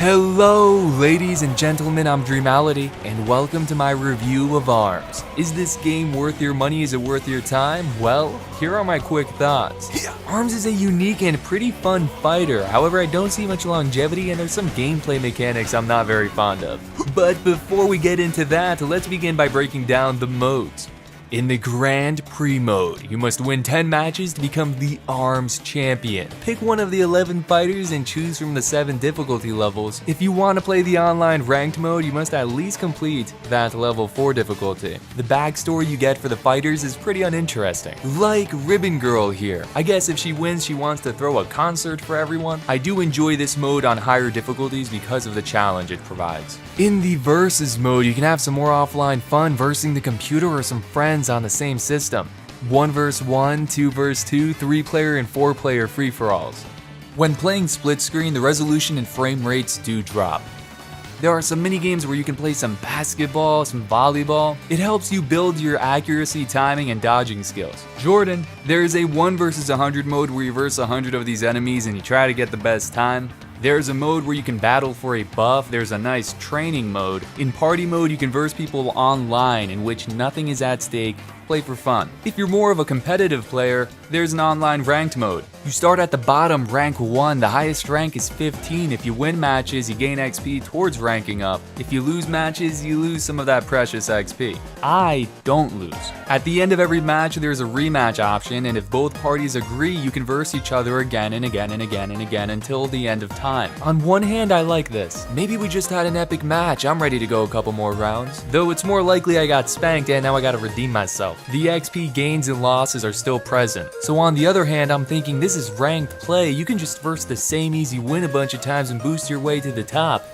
Hello ladies and gentlemen, I'm Dreamality, and welcome to my review of ARMS. Is this game worth your money? Is it worth your time? Well, here are my quick thoughts. ARMS is a unique and pretty fun fighter, however I don't see much longevity and there's some gameplay mechanics I'm not very fond of. But before we get into that, let's begin by breaking down the modes. In the Grand Prix mode, you must win 10 matches to become the ARMS champion. Pick one of the 11 fighters and choose from the 7 difficulty levels. If you want to play the online ranked mode, you must at least complete that level 4 difficulty. The backstory you get for the fighters is pretty uninteresting. Like Ribbon Girl here. I guess if she wins, she wants to throw a concert for everyone. I do enjoy this mode on higher difficulties because of the challenge it provides. In the Versus mode, you can have some more offline fun versing the computer or some friends on the same system. 1 vs 1, 2 vs 2, 3-player and 4-player free-for-alls. When playing split screen, the resolution and frame rates do drop. There are some mini games where you can play some basketball, some volleyball. It helps you build your accuracy, timing, and dodging skills. Jordan, there is a 1 vs 100 mode where you verse 100 of these enemies and you try to get the best time. There's a mode where you can battle for a buff. There's a nice training mode. In party mode, you can verse people online in which nothing is at stake. Play for fun. If you're more of a competitive player, there's an online ranked mode. You start at the bottom, rank 1, the highest rank is 15. If you win matches, you gain XP towards ranking up. If you lose matches, you lose some of that precious XP. I don't lose. At the end of every match, there's a rematch option, and if both parties agree, you can verse each other again and again and again and again until the end of time. On one hand, I like this. Maybe we just had an epic match, I'm ready to go a couple more rounds. Though it's more likely I got spanked and now I gotta redeem myself. The XP gains and losses are still present. So on the other hand, I'm thinking this is ranked play. You can just verse the same easy win a bunch of times and boost your way to the top.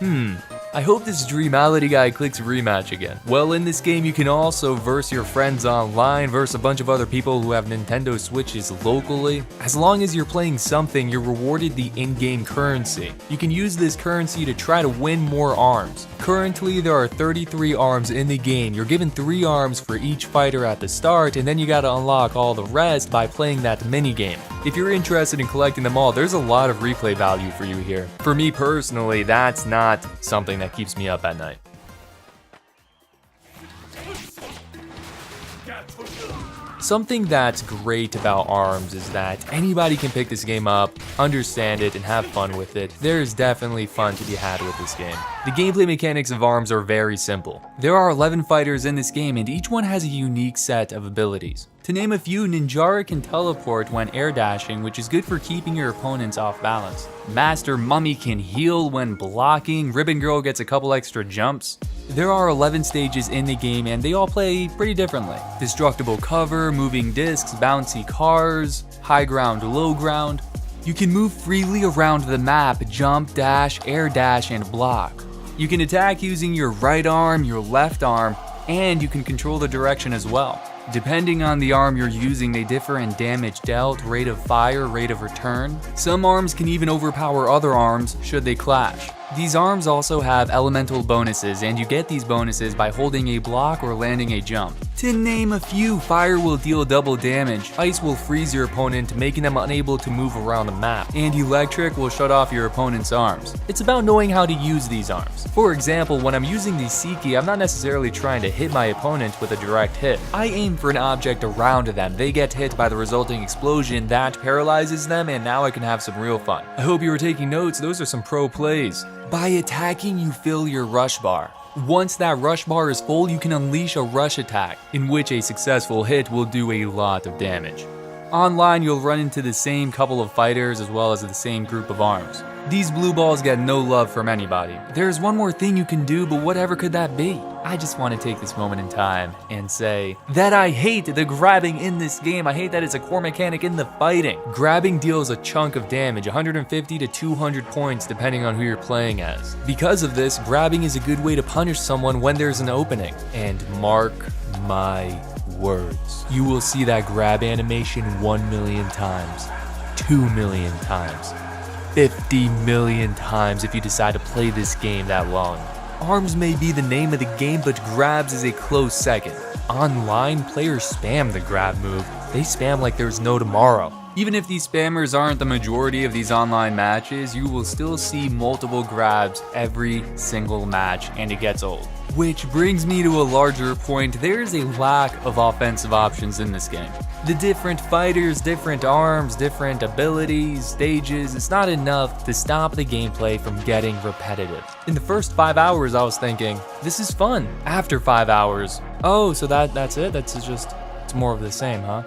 I hope this Dreamality guy clicks rematch again. Well, in this game you can also verse your friends online, verse a bunch of other people who have Nintendo Switches locally. As long as you're playing something, you're rewarded the in-game currency. You can use this currency to try to win more ARMS. Currently, there are 33 ARMS in the game. You're given 3 ARMS for each fighter at the start, and then you gotta unlock all the rest by playing that minigame. If you're interested in collecting them all, there's a lot of replay value for you here. For me personally, that's not something that keeps me up at night. Something that's great about ARMS is that anybody can pick this game up, understand it, and have fun with it. There is definitely fun to be had with this game. The gameplay mechanics of ARMS are very simple. There are 11 fighters in this game and each one has a unique set of abilities. To name a few, Ninjara can teleport when air dashing, which is good for keeping your opponents off balance. Master Mummy can heal when blocking. Ribbon Girl gets a couple extra jumps. There are 11 stages in the game and they all play pretty differently. Destructible cover, moving discs, bouncy cars, high ground, low ground. You can move freely around the map, jump, dash, air dash, and block. You can attack using your right arm, your left arm, and you can control the direction as well. Depending on the arm you're using, they differ in damage dealt, rate of fire, rate of return. Some arms can even overpower other arms should they clash. These arms also have elemental bonuses, and you get these bonuses by holding a block or landing a jump. To name a few, fire will deal double damage, ice will freeze your opponent, making them unable to move around the map, and electric will shut off your opponent's arms. It's about knowing how to use these arms. For example, when I'm using the Seiki, I'm not necessarily trying to hit my opponent with a direct hit. I aim for an object around them. They get hit by the resulting explosion that paralyzes them, and now I can have some real fun. I hope you were taking notes, those are some pro plays. By attacking, you fill your rush bar. Once that rush bar is full, you can unleash a rush attack, in which a successful hit will do a lot of damage. Online, you'll run into the same couple of fighters as well as the same group of arms. These blue balls get no love from anybody. There's one more thing you can do, but whatever could that be? I just want to take this moment in time and say that I hate the grabbing in this game. I hate that it's a core mechanic in the fighting. Grabbing deals a chunk of damage, 150 to 200 points depending on who you're playing as. Because of this, grabbing is a good way to punish someone when there's an opening. And mark my words, you will see that grab animation 1 million times, 2 million times, 50 million times if you decide to play this game that long. ARMS may be the name of the game, but grabs is a close second. Online, players spam the grab move. They spam like there's no tomorrow. Even if these spammers aren't the majority of these online matches, you will still see multiple grabs every single match, and it gets old. Which brings me to a larger point, there's a lack of offensive options in this game. The different fighters, different arms, different abilities, stages, it's not enough to stop the gameplay from getting repetitive. In the first 5 hours I was thinking, this is fun. After 5 hours, oh, so that's it? It's more of the same, huh?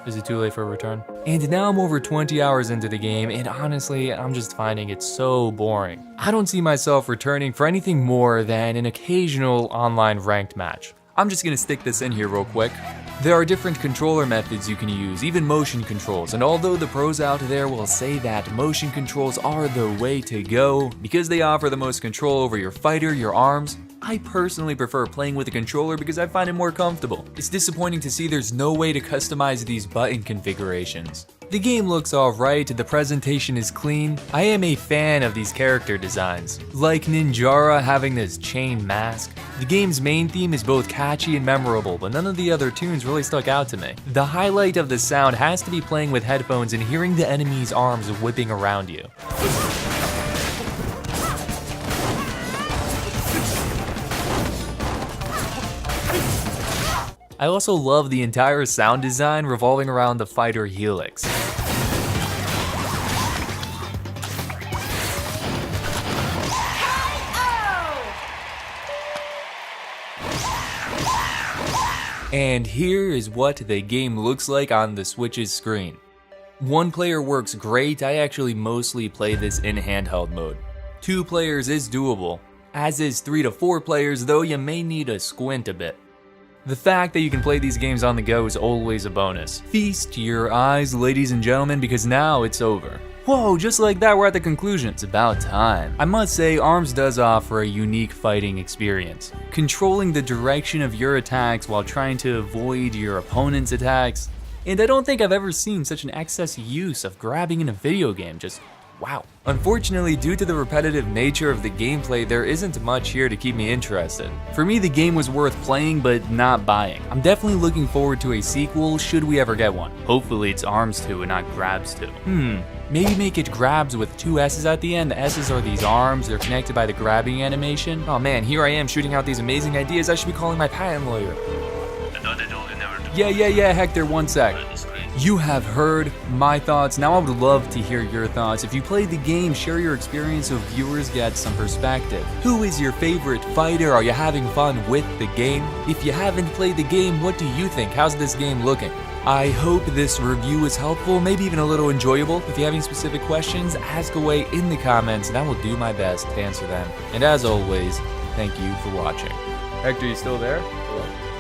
Is it too late for a return? And now I'm over 20 hours into the game, and honestly, I'm just finding it so boring. I don't see myself returning for anything more than an occasional online ranked match. I'm just gonna stick this in here real quick. There are different controller methods you can use, even motion controls, and although the pros out there will say that motion controls are the way to go because they offer the most control over your fighter, your arms, I personally prefer playing with a controller because I find it more comfortable. It's disappointing to see there's no way to customize these button configurations. The game looks alright, the presentation is clean. I am a fan of these character designs. Like Ninjara having this chain mask. The game's main theme is both catchy and memorable, but none of the other tunes really stuck out to me. The highlight of the sound has to be playing with headphones and hearing the enemy's arms whipping around you. I also love the entire sound design revolving around the fighter helix. And here is what the game looks like on the Switch's screen. One player works great, I actually mostly play this in handheld mode. 2 players is doable, as is 3 to 4 players, though you may need to squint a bit. The fact that you can play these games on the go is always a bonus. Feast your eyes, ladies and gentlemen, because now it's over. Whoa, just like that, we're at the conclusion. It's about time. I must say, ARMS does offer a unique fighting experience. Controlling the direction of your attacks while trying to avoid your opponent's attacks. And I don't think I've ever seen such an excess use of grabbing in a video game, just wow. Unfortunately, due to the repetitive nature of the gameplay, there isn't much here to keep me interested. For me, the game was worth playing, but not buying. I'm definitely looking forward to a sequel, should we ever get one. Hopefully it's ARMS 2 and not Grabs 2. Maybe make it Grabs with 2 S's at the end. The S's are these arms, they're connected by the grabbing animation. Oh man, here I am shooting out these amazing ideas. I should be calling my patent lawyer. Yeah, Hector, one sec. You have heard my thoughts, now I would love to hear your thoughts. If you played the game, share your experience so viewers get some perspective. Who is your favorite fighter? Are you having fun with the game? If you haven't played the game, what do you think? How's this game looking? I hope this review was helpful, maybe even a little enjoyable. If you have any specific questions, ask away in the comments and I will do my best to answer them. And as always, thank you for watching. Hector, you still there? Hello?